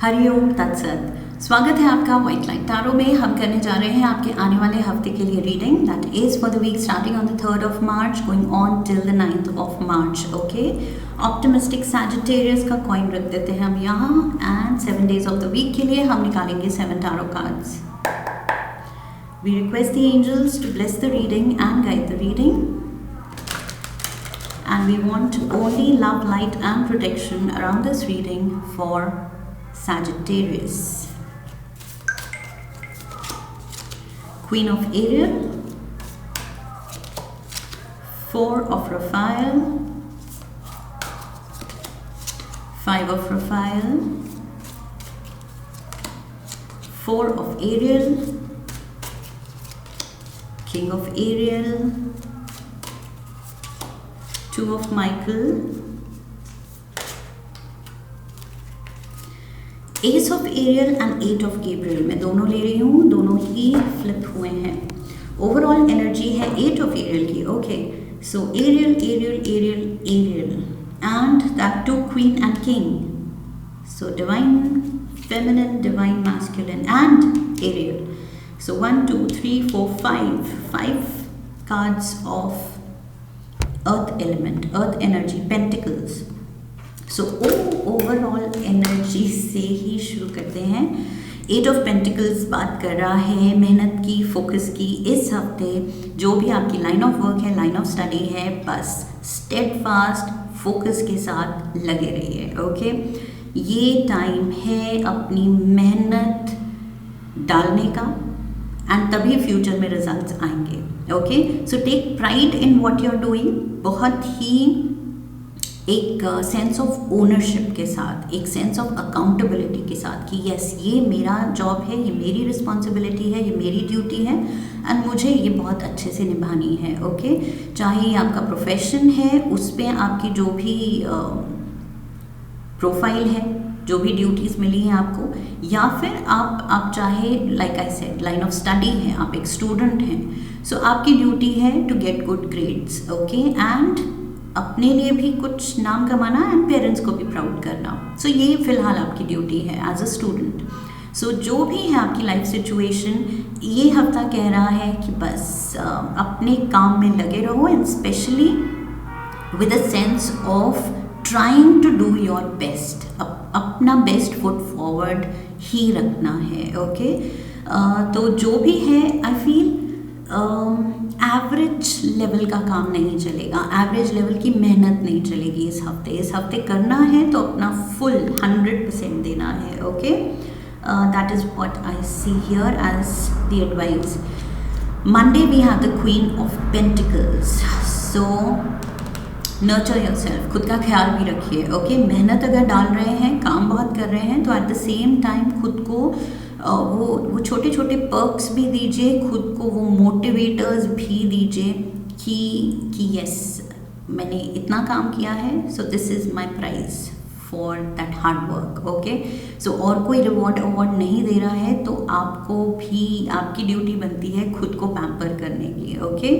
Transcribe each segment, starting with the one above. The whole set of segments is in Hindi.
हरिओम तत्सत। स्वागत है आपका व्हाइट लाइट टैरो में। हम करने जा रहे हैं आपके आने वाले हफ्ते के लिए reading that is for the week starting on the 3rd of March going on till the 9th of March। Okay, optimistic Sagittarius का कॉइन रख देते हैं हम यहाँ and 7 days of the week के लिए हम निकालेंगे 7 tarot cards. We request the angels to bless the reading and guide the reading and we want only love, light and protection around this reading for Sagittarius. Queen of Ariel, 4 of Raphael, 5 of Raphael, 4 of Ariel, King of Ariel, 2 of Michael, Ace of Ariel and 8 of Gabriel। मैं दोनों ले रही हूँ, दोनों ही फ्लिप हुए हैं। ओवरऑल एनर्जी है 8 of Ariel की। Okay, so Ariel, Ariel, Ariel, Ariel and that too Queen and King, so divine feminine, divine masculine and Ariel। So 1 2 3 4 5 cards of earth element, earth energy, pentacles। so overall energy से ही शुरू करते हैं। 8 of Pentacles बात कर रहा है मेहनत की, फोकस की। इस हफ्ते जो भी आपकी लाइन ऑफ वर्क है, लाइन ऑफ स्टडी है, बस स्टेडफास्ट फोकस के साथ लगे रहिए। ओके, ये टाइम है अपनी मेहनत डालने का एंड तभी फ्यूचर में रिजल्ट्स आएंगे। Okay, so take pride in what you are doing. बहुत ही एक सेंस ऑफ ओनरशिप के साथ, एक सेंस ऑफ अकाउंटेबिलिटी के साथ कि यस, ये मेरा जॉब है, ये मेरी रिस्पॉन्सिबिलिटी है, ये मेरी ड्यूटी है एंड मुझे ये बहुत अच्छे से निभानी है। ओके, चाहे ये आपका प्रोफेशन है, उस पर आपकी जो भी प्रोफाइल है, जो भी ड्यूटीज़ मिली हैं आपको, या फिर आप चाहे like I said line of study है, आप एक स्टूडेंट हैं, सो आपकी ड्यूटी है to get good grades. Okay, and अपने लिए भी कुछ नाम कमाना एंड पेरेंट्स को भी प्राउड करना। सो ये फिलहाल आपकी ड्यूटी है एज अ स्टूडेंट। सो जो भी है आपकी लाइफ सिचुएशन, ये हफ्ता कह रहा है कि बस अपने काम में लगे रहो and specially with a sense of trying to do your best. अपना बेस्ट फुट फॉरवर्ड ही रखना है। ओके, तो जो भी है आई फील एवरेज लेवल का काम नहीं चलेगा, एवरेज लेवल की मेहनत नहीं चलेगी इस हफ्ते करना है तो अपना फुल 100% देना है। Okay, that is what I see here as the advice. Monday we have the queen of pentacles. So nurture yourself, खुद का ख्याल भी रखिए। ओके, मेहनत अगर डाल रहे हैं, काम बहुत कर रहे हैं, तो एट द सेम टाइम खुद को वो छोटे छोटे पर्क्स भी दीजिए, खुद को वो मोटिवेटर्स भी दीजिए कि यस, मैंने इतना काम किया है, so this is my prize for that hard work. Okay, so और कोई रिवॉर्ड अवार्ड नहीं दे रहा है तो आपको भी, आपकी ड्यूटी बनती है खुद को पैम्पर करने की। ओके,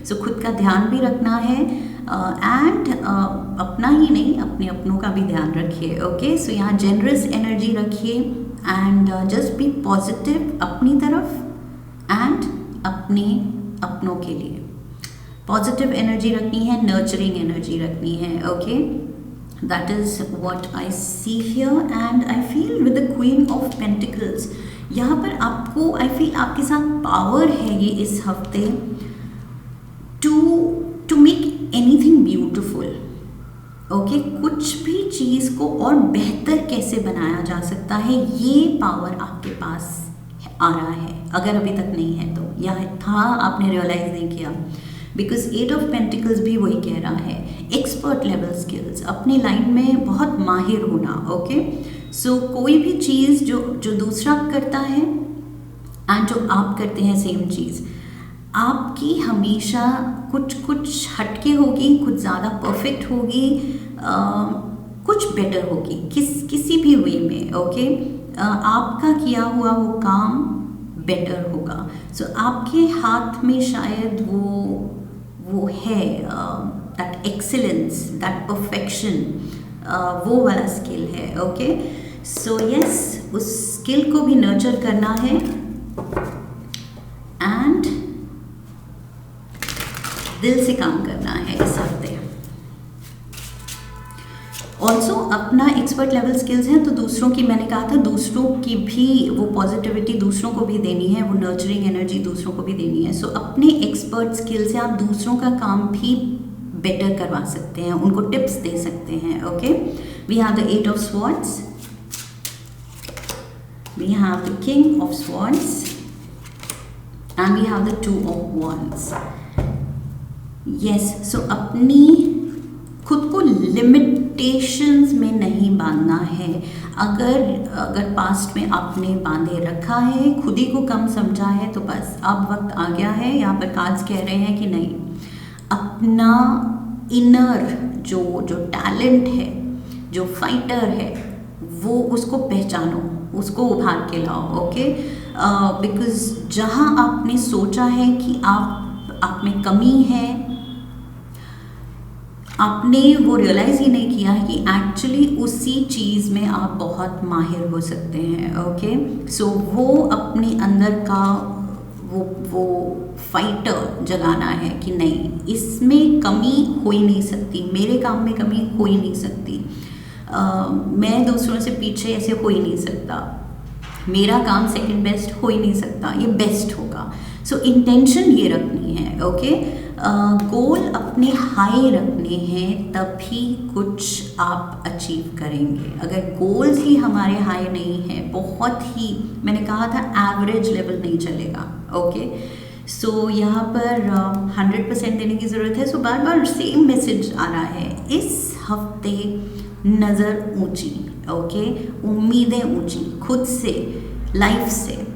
सो खुद का ध्यान भी रखना है एंड अपना ही नहीं, अपने अपनों का भी ध्यान रखिए। ओके, सो यहाँ जेनरस एनर्जी रखिए एंड जस्ट बी पॉजिटिव अपनी तरफ एंड अपने अपनों के लिए। पॉजिटिव एनर्जी रखनी है, नर्चरिंग एनर्जी रखनी है। Okay, that is what I see here and I feel with the queen of pentacles, यहाँ पर आपको आई फील आपके साथ पावर है ये इस हफ्ते to make anything beautiful. Okay, कुछ भी चीज़ को और बेहतर कैसे बनाया जा सकता है, ये पावर आपके पास आ रहा है, अगर अभी तक नहीं है तो, या था आपने रियलाइज नहीं किया। बिकॉज 8 of Pentacles भी वही कह रहा है, एक्सपर्ट लेवल स्किल्स, अपनी लाइन में बहुत माहिर होना। ओके, सो कोई भी चीज़ जो दूसरा करता है एंड जो आप करते हैं सेम चीज़, आपकी हमेशा कुछ हटके होगी, कुछ ज़्यादा परफेक्ट होगी, कुछ बेटर होगी किसी भी वे में। ओके, आपका किया हुआ वो काम बेटर होगा। सो आपके हाथ में शायद वो है दैट एक्सीलेंस, दैट परफेक्शन, वो वाला स्किल है। ओके, सो यस, उस स्किल को भी नर्चर करना है एंड दिल से काम करना है इस हफ्ते। ऑल्सो अपना एक्सपर्ट लेवल स्किल्स हैं तो दूसरों की, मैंने कहा था दूसरों की भी वो पॉजिटिविटी दूसरों को भी देनी है, वो नर्चरिंग एनर्जी दूसरों को भी देनी है। सो अपने एक्सपर्ट स्किल से आप दूसरों का काम भी बेटर करवा सकते हैं, उनको टिप्स दे सकते हैं। Okay, we have the 8 of swords, we have the king of swords and we have the 2 of wands. Yes, so अपनी खुद को लिमिटेशंस में नहीं बांधना है। अगर पास्ट में आपने बांधे रखा है, खुद ही को कम समझा है, तो बस अब वक्त आ गया है। यहाँ पर कार्ड्स कह रहे हैं कि नहीं, अपना इनर जो टैलेंट है, जो फाइटर है, वो उसको पहचानो, उसको उभार के लाओ। ओके, बिकॉज जहाँ आपने सोचा है कि आप में कमी है, आपने वो रियलाइज़ ही नहीं किया है कि एक्चुअली उसी चीज़ में आप बहुत माहिर हो सकते हैं। ओके, सो वो अपने अंदर का वो फाइटर जगाना है कि नहीं, इसमें कमी हो ही नहीं सकती, मेरे काम में कमी हो ही नहीं सकती, मैं दूसरों से पीछे ऐसे हो ही नहीं सकता, मेरा काम सेकंड बेस्ट हो ही नहीं सकता, ये बेस्ट होगा। सो इंटेंशन ये रखनी है। ओके, गोल अपने हाई रखने हैं तभी कुछ आप अचीव करेंगे। अगर गोल्स ही हमारे हाई नहीं है, बहुत ही, मैंने कहा था एवरेज लेवल नहीं चलेगा। ओके, सो यहाँ पर 100% देने की ज़रूरत है। सो बार बार सेम मैसेज आ रहा है इस हफ्ते, नज़र ऊंची। ओके, उम्मीदें ऊंची खुद से, लाइफ से।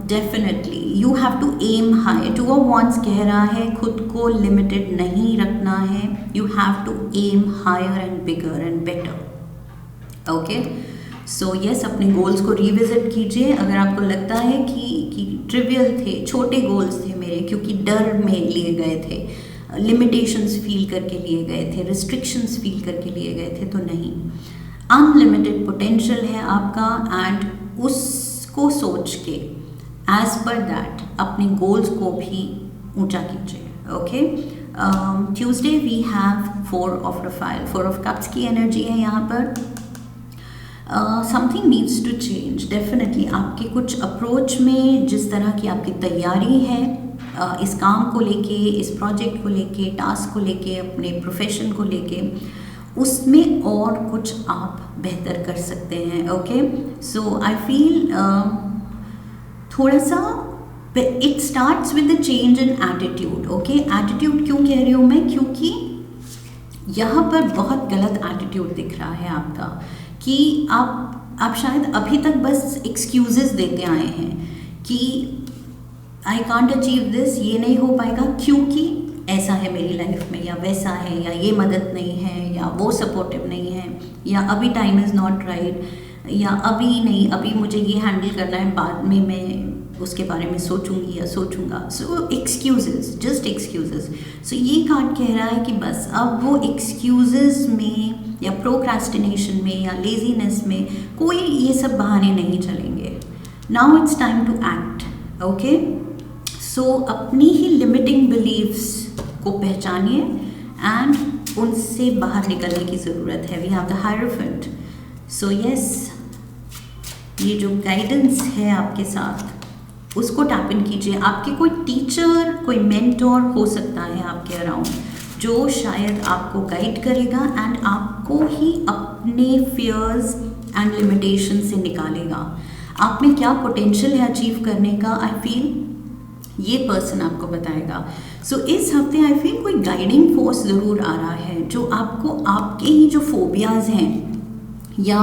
Definitely you have to aim high. 2 of wands कह रहा है खुद को लिमिटेड नहीं रखना है, you have to aim higher and bigger and better. Okay, so yes, अपने गोल्स को रिविजिट कीजिए। अगर आपको लगता है कि ट्रिवियल थे, छोटे गोल्स थे मेरे, क्योंकि डर में लिए गए थे, लिमिटेशंस फील करके लिए गए थे, रिस्ट्रिक्शंस फील करके लिए गए थे, तो नहीं, अनलिमिटेड पोटेंशियल है आपका एंड उसको सोच के एज पर दैट अपने गोल्स को भी ऊंचा कीजिए। Okay, Tuesday we have 4 of Raphael, 4 of cups की एनर्जी है यहाँ पर। Something needs to change definitely. आपके कुछ अप्रोच में जिस तरह की आपकी तैयारी है, इस काम को लेके, इस प्रोजेक्ट को लेके, टास्क को लेके, अपने प्रोफेशन को लेके, उसमें और कुछ आप बेहतर कर सकते हैं। ओके, सो आई फील थोड़ा सा it starts with the change in attitude. Okay, attitude क्यों कह रही हूँ मैं, क्योंकि यहाँ पर बहुत गलत एटीट्यूड दिख रहा है आपका, कि आप शायद अभी तक बस एक्सक्यूजेस देते आए हैं कि आई कांट अचीव दिस, ये नहीं हो पाएगा क्योंकि ऐसा है मेरी लाइफ में, या वैसा है, या ये मदद नहीं है, या वो सपोर्टिव नहीं है, या अभी टाइम इज़ नॉट राइट, या अभी नहीं, अभी मुझे ये हैंडल करना है, बाद में मैं उसके बारे में सोचूंगी या सोचूंगा। सो एक्सक्यूजेस, जस्ट एक्सक्यूजेस। सो ये कार्ड कह रहा है कि बस अब वो एक्सक्यूजेस में या प्रोक्रास्टिनेशन में या लेजीनेस में कोई ये सब बहाने नहीं चलेंगे। Now it's time to act. Okay, so अपनी ही लिमिटिंग बिलीव्स को पहचानिए एंड उनसे बाहर निकलने की ज़रूरत है। We have the hierophant. So yes, ये जो गाइडेंस है आपके साथ, उसको टैप इन कीजिए। आपके कोई टीचर, कोई मेंटोर हो सकता है आपके अराउंड, जो शायद आपको गाइड करेगा एंड आपको ही अपने फियर्स एंड लिमिटेशन से निकालेगा। आप में क्या पोटेंशियल है अचीव करने का, आई फील ये पर्सन आपको बताएगा। सो इस हफ्ते आई फील कोई गाइडिंग फोर्स ज़रूर आ रहा है, जो आपको आपके ही जो फोबियाज़ हैं या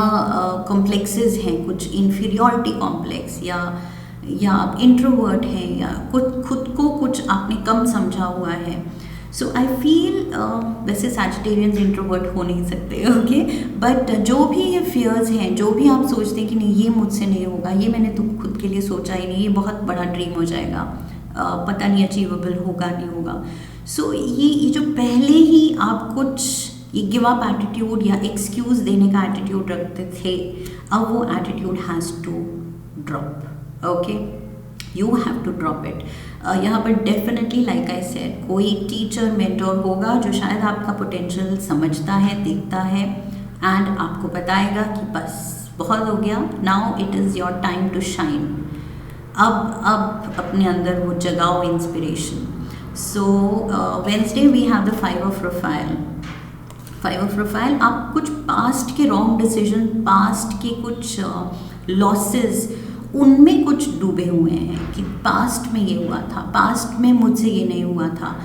कॉम्प्लेक्सेस हैं, कुछ इन्फीरियॉरिटी कॉम्प्लेक्स, या आप इंट्रोवर्ट हैं, या खुद को कुछ आपने कम समझा हुआ है। सो आई फील, वैसे सैजिटेरियंस इंट्रोवर्ट हो नहीं सकते, ओके, बट जो भी ये फियर्स हैं, जो भी आप सोचते हैं कि नहीं ये मुझसे नहीं होगा, ये मैंने तो खुद के लिए सोचा ही नहीं, ये बहुत बड़ा ड्रीम हो जाएगा, पता नहीं अचीवेबल होगा नहीं होगा। सो ये जो पहले ही आप कुछ ये गिव अप एटीट्यूड या एक्सक्यूज देने का एटीट्यूड रखते थे, अब वो attitude has to drop. Okay, you have to drop it. यहाँ पर डेफिनेटली लाइक आई सेड कोई टीचर मेंटोर होगा जो शायद आपका पोटेंशियल समझता है, देखता है एंड आपको बताएगा कि बस बहुत हो गया, now it is your time to shine. अब अपने अंदर वो जगाओ inspiration. So Wednesday we have the 5 of profile. 5 of profile, आप कुछ पास्ट के रॉन्ग डिसीजन, पास्ट के कुछ लॉसेस उनमें कुछ डूबे हुए हैं कि पास्ट में ये हुआ था, पास्ट में मुझसे ये नहीं हुआ था,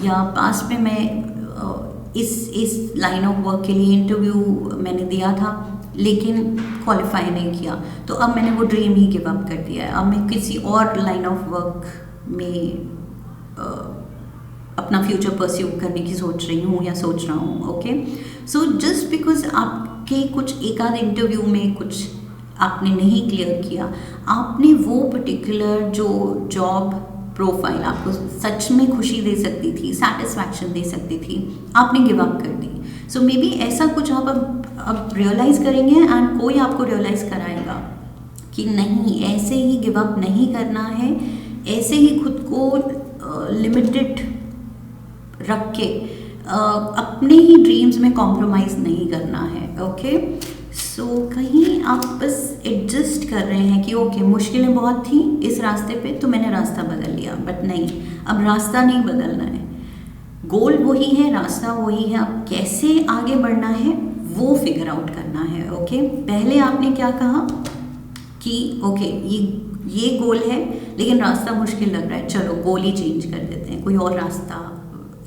या पास्ट में मैं इस लाइन ऑफ वर्क के लिए इंटरव्यू मैंने दिया था लेकिन क्वालिफाई नहीं किया, तो अब मैंने वो ड्रीम ही गिव अप कर दिया है, अब मैं किसी और लाइन ऑफ वर्क में अपना फ्यूचर परस्यू करने की सोच रही हूँ या सोच रहा हूँ। ओके, सो जस्ट बिकॉज आपके कुछ एक आध इंटरव्यू में कुछ आपने नहीं क्लियर किया, आपने वो पर्टिकुलर जो जॉब प्रोफाइल आपको सच में खुशी दे सकती थी, सेटिस्फैक्शन दे सकती थी, आपने गिव अप कर दी। सो मे बी ऐसा कुछ आप अब रियलाइज़ करेंगे एंड कोई आपको रियलाइज़ कराएगा कि नहीं, ऐसे ही गिव अप नहीं करना है, ऐसे ही खुद को लिमिटेड रख के अपने ही ड्रीम्स में कॉम्प्रोमाइज़ नहीं करना है। ओके, सो कहीं आप बस एडजस्ट कर रहे हैं कि ओके मुश्किलें बहुत थी इस रास्ते पे तो मैंने रास्ता बदल लिया, बट नहीं, अब रास्ता नहीं बदलना है, गोल वही है, रास्ता वही है, अब कैसे आगे बढ़ना है वो फिगर आउट करना है। ओके, पहले आपने क्या कहा कि ओके ये गोल है लेकिन रास्ता मुश्किल लग रहा है, चलो गोल ही चेंज कर देते हैं, कोई और रास्ता,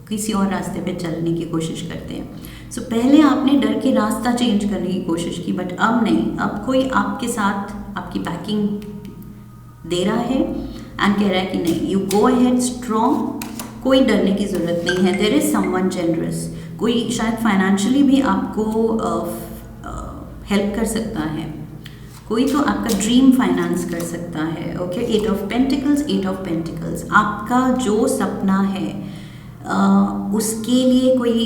किसी और रास्ते पे चलने की कोशिश करते हैं। सो पहले आपने डर के रास्ता चेंज करने की कोशिश की, बट अब नहीं, अब कोई आपके साथ आपकी बैकिंग दे रहा है एंड कह रहा है कि नहीं, यू गो अहेड स्ट्रॉन्ग, कोई डरने की ज़रूरत नहीं है, देयर इज़ समवन जनरस, कोई शायद फाइनेंशियली भी आपको हेल्प कर सकता है, कोई तो आपका ड्रीम फाइनेंस कर सकता है। Okay, 8 of pentacles, 8 of pentacles, आपका जो सपना है उसके लिए कोई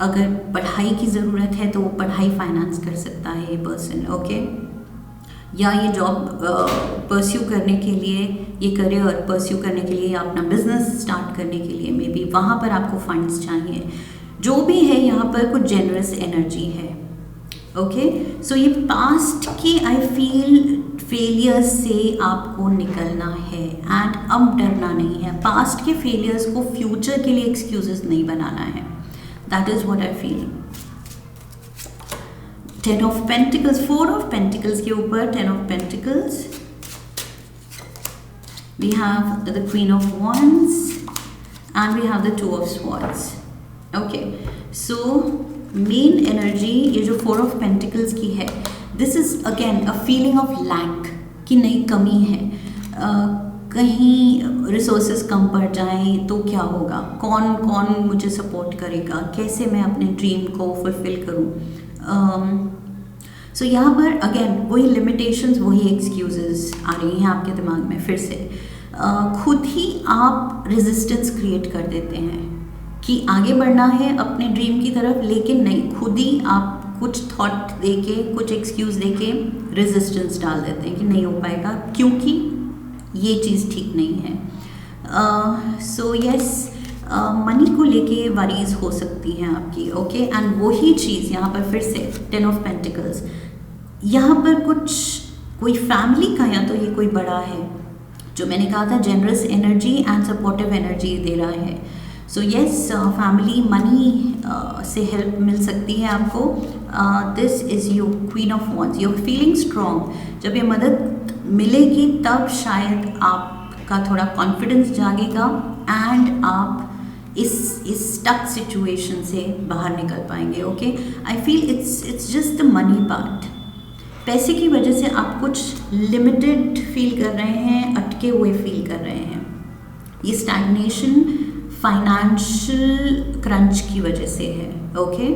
अगर पढ़ाई की ज़रूरत है तो वो पढ़ाई फाइनेंस कर सकता है ये पर्सन। ओके, या ये जॉब परस्यू करने के लिए, ये करियर परस्यू करने के लिए, या अपना बिजनेस स्टार्ट करने के लिए मे बी वहाँ पर आपको फंड्स चाहिए, जो भी है यहाँ पर कुछ जेनरस एनर्जी है। ओके, सो ये पास्ट के आई फील फेलियर्स से आपको निकलना है एंड अब डरना नहीं है, पास्ट के फेलियर्स को फ्यूचर के लिए एक्सक्यूजेस नहीं बनाना है, that is what I feel. 10 of pentacles, 4 of pentacles के ऊपर 10 of pentacles, we have the Queen of Wands and we have the 2 of Swords. Okay, so main energy ये जो 4 of Pentacles की है, this is again a feeling of lack कि नहीं, कमी है, कहीं रिसोर्सेज कम पड़ जाएं तो क्या होगा, कौन कौन मुझे सपोर्ट करेगा, कैसे मैं अपने ड्रीम को फुलफिल करूं। सो यहाँ पर अगेन वही लिमिटेशंस, वही एक्सक्यूजेस आ रही हैं आपके दिमाग में फिर से, खुद ही आप रेजिस्टेंस क्रिएट कर देते हैं कि आगे बढ़ना है अपने ड्रीम की तरफ, लेकिन नहीं, खुद ही आप कुछ थॉट देके, कुछ एक्सक्यूज देके रेजिस्टेंस डाल देते हैं कि नहीं हो पाएगा क्योंकि ये चीज़ ठीक नहीं है। सो यस, मनी को लेके वरीज हो सकती हैं आपकी। ओके, एंड वही चीज़ यहाँ पर फिर से 10 ऑफ पेंटिकल्स, यहाँ पर कुछ कोई फैमिली का, या तो ये कोई बड़ा है जो मैंने कहा था generous energy and supportive energy दे रहा है। सो यस, फैमिली मनी से हेल्प मिल सकती है आपको। This is you queen of wands, you are feeling strong, जब ये मदद मिलेगी तब शायद आपका थोड़ा कॉन्फिडेंस जागेगा एंड आप इस स्टक सिचुएशन से बाहर निकल पाएंगे। Okay, I feel it's just the money part, पैसे की वजह से आप कुछ लिमिटेड फील कर रहे हैं, अटके हुए फील कर रहे हैं, ये स्टैग्नेशन फाइनेंशियल क्रंच की वजह से है। Okay,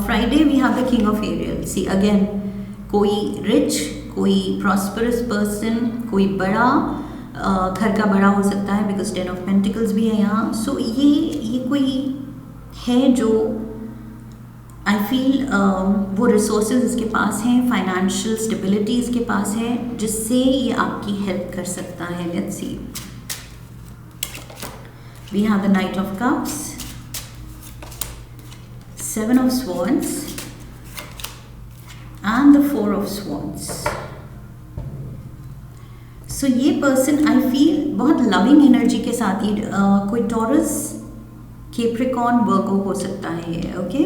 Friday we have the king of Ariel, see again कोई रिच, कोई प्रॉस्परस पर्सन, कोई बड़ा घर का बड़ा हो सकता है बिकॉज 10 ऑफ पेंटिकल्स भी है यहाँ। सो ये कोई है जो आई फील वो रिसोर्सेज इसके पास हैं, फाइनेंशियल स्टेबिलिटी इसके पास है, जिससे ये आपकी हेल्प कर सकता है. Let's see. We have the knight of cups, 7 of Swords and the 4 of Swords. So ये पर्सन आई फील बहुत लविंग एनर्जी के साथ ही कोई टॉरस, कैप्रिकॉर्न, वर्गो हो सकता है. ओके,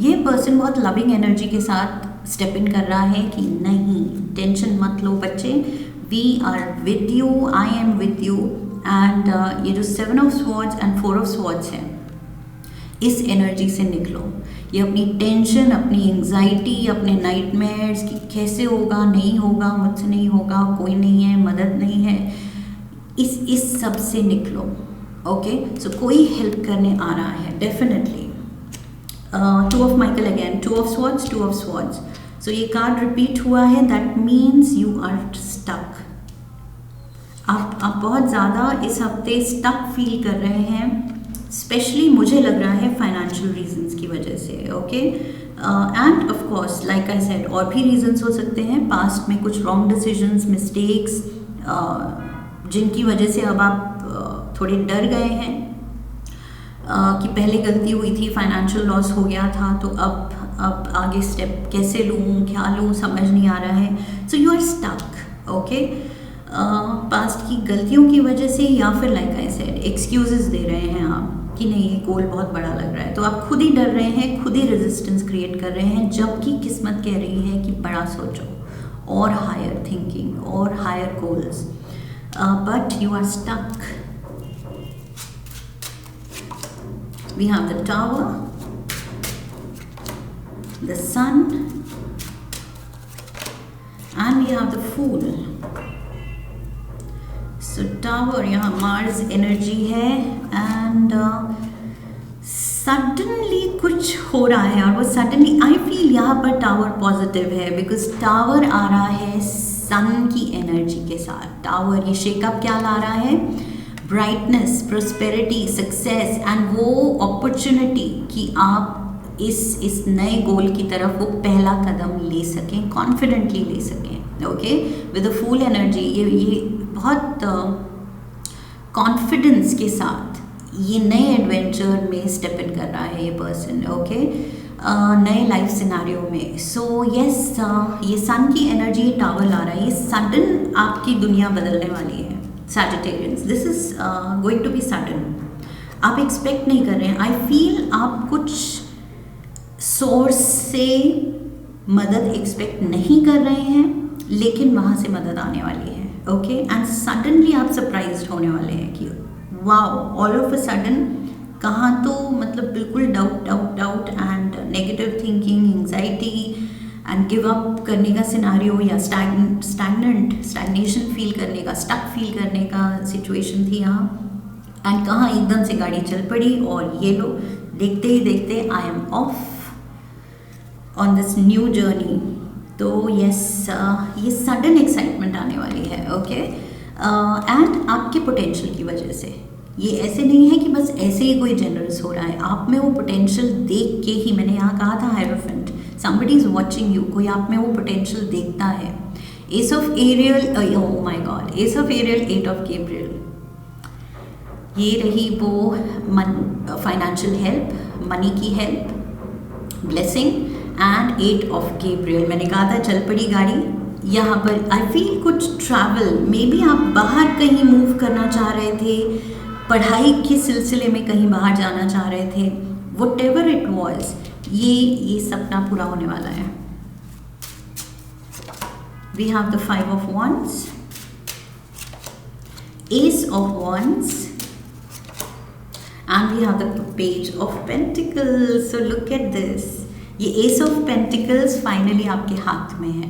ये पर्सन बहुत लविंग एनर्जी के साथ स्टेप इन कर रहा है कि नहीं, टेंशन मत लो बच्चे, we are with you, I am with you. And ये जो 7 of Swords and 4 of Swords है, इस एनर्जी से निकलो. ये अपनी टेंशन, अपनी एंजाइटी, अपने नाइटमेयर्स कि कैसे होगा, नहीं होगा, मुझसे नहीं होगा, कोई नहीं है, मदद नहीं है, इस सब से निकलो. ओके, सो कोई हेल्प करने आ रहा है definitely. 2 of Michael again, 2 of Swords, 2 of Swords. So ये कार्ड रिपीट हुआ है, that means you are stuck. आप बहुत ज़्यादा इस हफ्ते स्टक फील कर रहे हैं, स्पेशली मुझे लग रहा है फाइनेंशियल रीजंस की वजह से. Okay, end of course like I said, और भी रीजंस हो सकते हैं. पास्ट में कुछ रॉन्ग डिसीजंस, मिस्टेक्स, जिनकी वजह से अब आप थोड़े डर गए हैं कि पहले गलती हुई थी, फाइनेंशियल लॉस हो गया था, तो अब आगे स्टेप कैसे लूँ, क्या लूँ, समझ नहीं आ रहा है. So you are stuck. Okay, past की गलतियों की वजह से, या फिर लाइक आई सेड एक्सक्यूजेस दे रहे हैं आप कि नहीं, ये गोल बहुत बड़ा लग रहा है, तो आप खुद ही डर रहे हैं, खुद ही रेजिस्टेंस क्रिएट कर रहे हैं, जबकि किस्मत कह रही है कि बड़ा सोचो और हायर थिंकिंग और higher goals, but you are stuck. We have the Tower, the Sun, and we have the Fool. So Tower, यहाँ Mars एनर्जी है, एंड सडनली कुछ हो रहा है, और वो सडनली आई फील यहाँ पर टावर पॉजिटिव है, बिकॉज टावर आ रहा है सन की एनर्जी के साथ. टावर ये शेकअप क्या ला रहा है, ब्राइटनेस, प्रोस्पेरिटी, सक्सेस, एंड वो अपॉर्चुनिटी कि आप इस नए गोल की तरफ वो पहला कदम ले सकें, कॉन्फिडेंटली ले सकें. Okay, with the fool energy ये बहुत कॉन्फिडेंस के साथ ये नए एडवेंचर में स्टेप इन कर रहा है ये पर्सन. ओके, नए लाइफ सिनारियो में. सो यस, ये सन की एनर्जी टावर ला रहा है, ये सडन आपकी दुनिया बदलने वाली है. Sagittarians, this is going to be sudden. आप एक्सपेक्ट नहीं कर रहे हैं. आई फील आप कुछ सोर्स से मदद एक्सपेक्ट नहीं कर रहे हैं, लेकिन वहाँ से मदद आने वाली है. ओके, एंड सडनली आप सरप्राइज्ड होने वाले हैं कि wow, all of a sudden. कहाँ तो मतलब बिल्कुल doubt and negative thinking, anxiety and give up करने का सिनारियो, या स्टैग्नेशन फील करने का, स्टक फील करने का सिचुएशन थी यहाँ. एंड कहाँ एकदम से गाड़ी चल पड़ी, और ये लो देखते ही देखते I am of on this new journey. तो यस, ये सडन एक्साइटमेंट आने वाली है. ओके, एंड आपके पोटेंशियल की वजह से. ये ऐसे नहीं है कि बस ऐसे ही कोई जनरस हो रहा है, आप में वो पोटेंशियल देख के ही, मैंने यहाँ कहा था hierophant, somebody is watching you, कोई आप में वो पोटेंशियल देखता है. Ace of Ariel, oh my god, ace of Ariel, 8 of Gabriel, ये रही वो फाइनेंशियल हेल्प, मनी की help, blessing, and 8 of Gabriel. मैंने कहा था चल पड़ी गाड़ी. यहाँ पर आई फील कुछ ट्रैवल, मे बी आप बाहर कहीं मूव करना चाह रहे थे, पढ़ाई के सिलसिले में कहीं बाहर जाना चाह रहे थे, whatever it was, ये सपना पूरा होने वाला है. We have the 5 of Wands, Ace of Wands, and we have the Page of Pentacles. So look at this. ये Ace of Pentacles फाइनली आपके हाथ में है.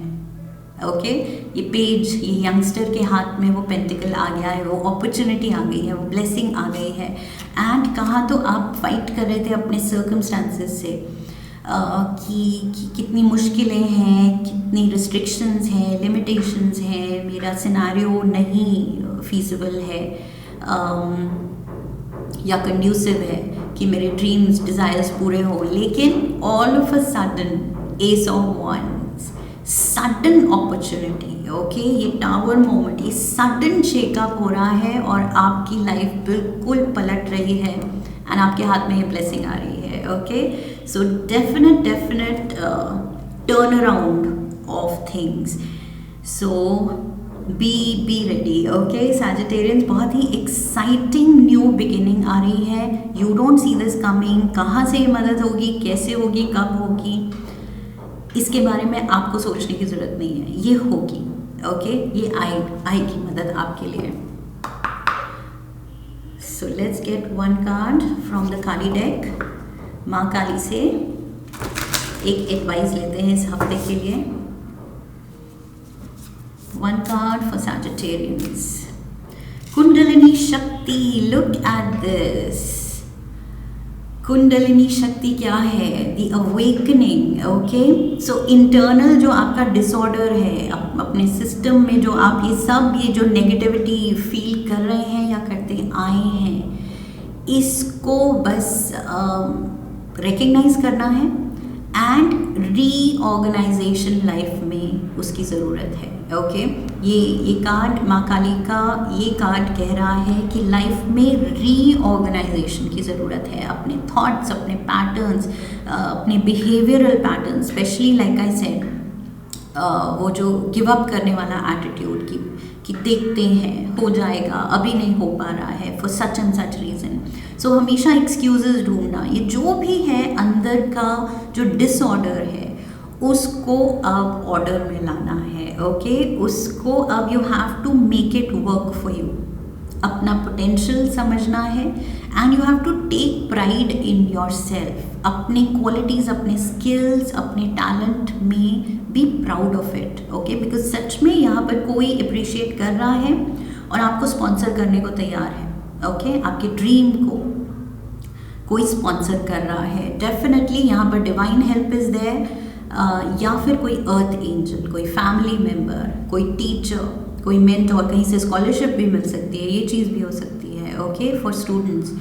ओके, ये पेज, ये यंगस्टर के हाथ में वो पेंटिकल आ गया है, वो अपॉर्चुनिटी आ गई है, वो ब्लेसिंग आ गई है. एंड कहाँ तो आप फाइट कर रहे थे अपने सर्कमस्टांसेस से कि कितनी मुश्किलें हैं, कितनी रिस्ट्रिक्शंस हैं, लिमिटेशंस हैं, मेरा सिनारियो नहीं फीसिबल है. या कंड्यूसिव है कि मेरे ड्रीम्स डिज़ायर्स पूरे हो, लेकिन all of a sudden ace of wands, sudden opportunity, okay, ये टावर मोमेंट, ये सडन शेकअप हो रहा है और आपकी लाइफ बिल्कुल पलट रही है एंड आपके हाथ में ये ब्लेसिंग आ रही है, okay. So definite turn around of things, so be ready, okay Sagittarians. बहुत ही एक्साइटिंग न्यू बिगिनिंग आ रही है, you don't see this coming. कहाँ से ये मदद होगी, कैसे होगी, कब होगी, इसके बारे में आपको सोचने की ज़रूरत नहीं है, ये होगी, ओके, ये आएगी मदद आपके लिए। So let's get one card from the Kali deck. माँ काली से एक एडवाइस लेते हैं इस हफ्ते के लिए। One card for Sagittarians, kundalini शक्ति, लुक एट दिस। कुंडलिनी शक्ति क्या है? The awakening, okay. So internal जो आपका डिसऑर्डर है, अपने सिस्टम में जो आप ये जो नेगेटिविटी फील कर रहे हैं या करते आए हैं, इसको बस रिकग्नाइज करना है एंड रीऑर्गेनाइजेशन लाइफ में उसकी ज़रूरत है, ओके। ये कार्ड माँ काली का ये कार्ड कह रहा है कि लाइफ में रीऑर्गेनाइजेशन की ज़रूरत है। अपने थॉट्स, अपने पैटर्न्स, अपने behavioural patterns, specially like I said, वो जो गिव अप करने वाला एटीट्यूड कि देखते हैं हो जाएगा, अभी नहीं हो पा रहा है for such and such reason. So हमेशा एक्सक्यूजेस ढूंढना, ये जो भी है अंदर का जो डिसऑर्डर है उसको अब ऑर्डर में लाना है, ओके। उसको अब you have to make it work for you. अपना पोटेंशियल समझना है and you have to take pride in yourself. अपने क्वालिटीज़, अपने स्किल्स, अपने टैलेंट में be proud of it, okay. Because सच में यहाँ पर कोई अप्रिशिएट कर रहा है और आपको स्पॉन्सर करने को तैयार है, ओके। आपके ड्रीम को कोई स्पॉन्सर कर रहा है, डेफिनेटली यहाँ पर डिवाइन हेल्प इज़ देयर, या फिर कोई अर्थ एंजल, कोई फैमिली मेम्बर, कोई टीचर, कोई मेंटोर, कहीं से स्कॉलरशिप भी मिल सकती है, ये चीज़ भी हो सकती है, okay, for students.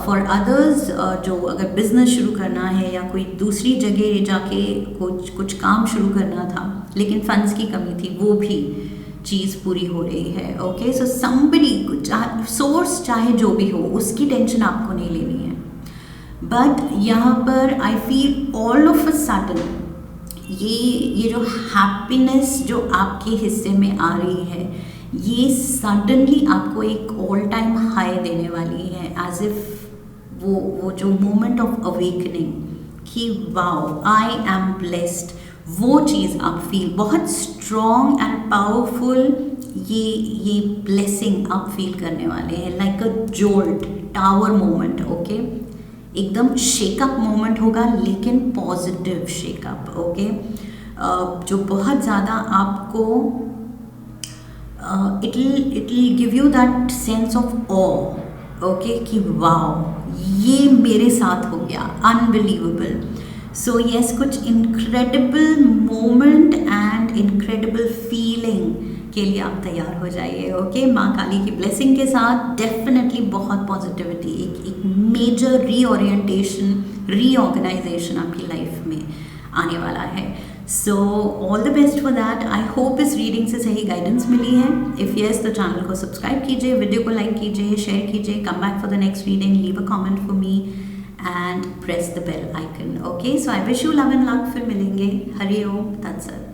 For others जो अगर बिजनेस शुरू करना है या कोई दूसरी जगह जाके कुछ काम शुरू करना था लेकिन फंड्स की कमी थी, वो भी चीज़ पूरी हो रही है, ओके। सो समबडी, सोर्स चाहे जो भी हो, उसकी टेंशन आपको नहीं लेनी है। बट यहाँ पर I feel all of a sudden ये जो हैप्पीनेस जो आपके हिस्से में आ रही है, ये सडनली आपको एक ऑल टाइम हाई देने वाली है, एज इफ वो जो मोमेंट ऑफ अवेकनिंग कि वाओ आई एम ब्लेस्ड, वो चीज़ आप फील, बहुत स्ट्रॉन्ग एंड पावरफुल ये ब्लेसिंग आप फील करने वाले हैं, like a jolt, tower moment, okay. एकदम शेकअप मोमेंट होगा लेकिन पॉजिटिव शेकअप, ओके। जो बहुत ज़्यादा आपको it will give you that sense of awe, okay, कि वाओ ये मेरे साथ हो गया, अनबिलीवेबल। सो यस, कुछ incredible moment and incredible feeling के लिए आप तैयार हो जाइए, ओके। माँ काली की ब्लेसिंग के साथ डेफिनेटली बहुत पॉजिटिविटी, एक मेजर रीओरिएंटेशन, रीऑर्गेनाइजेशन आपकी लाइफ में आने वाला है। So all the best for that. I hope इस रीडिंग से सही गाइडेंस मिली है। इफ़ यस, तो चैनल को सब्सक्राइब कीजिए, वीडियो को लाइक कीजिए, शेयर कीजिए, come back for the next reading, leave a comment for me and press the bell icon, okay. So I wish you love and luck. फिर मिलेंगे। हरि ओम तत्सत।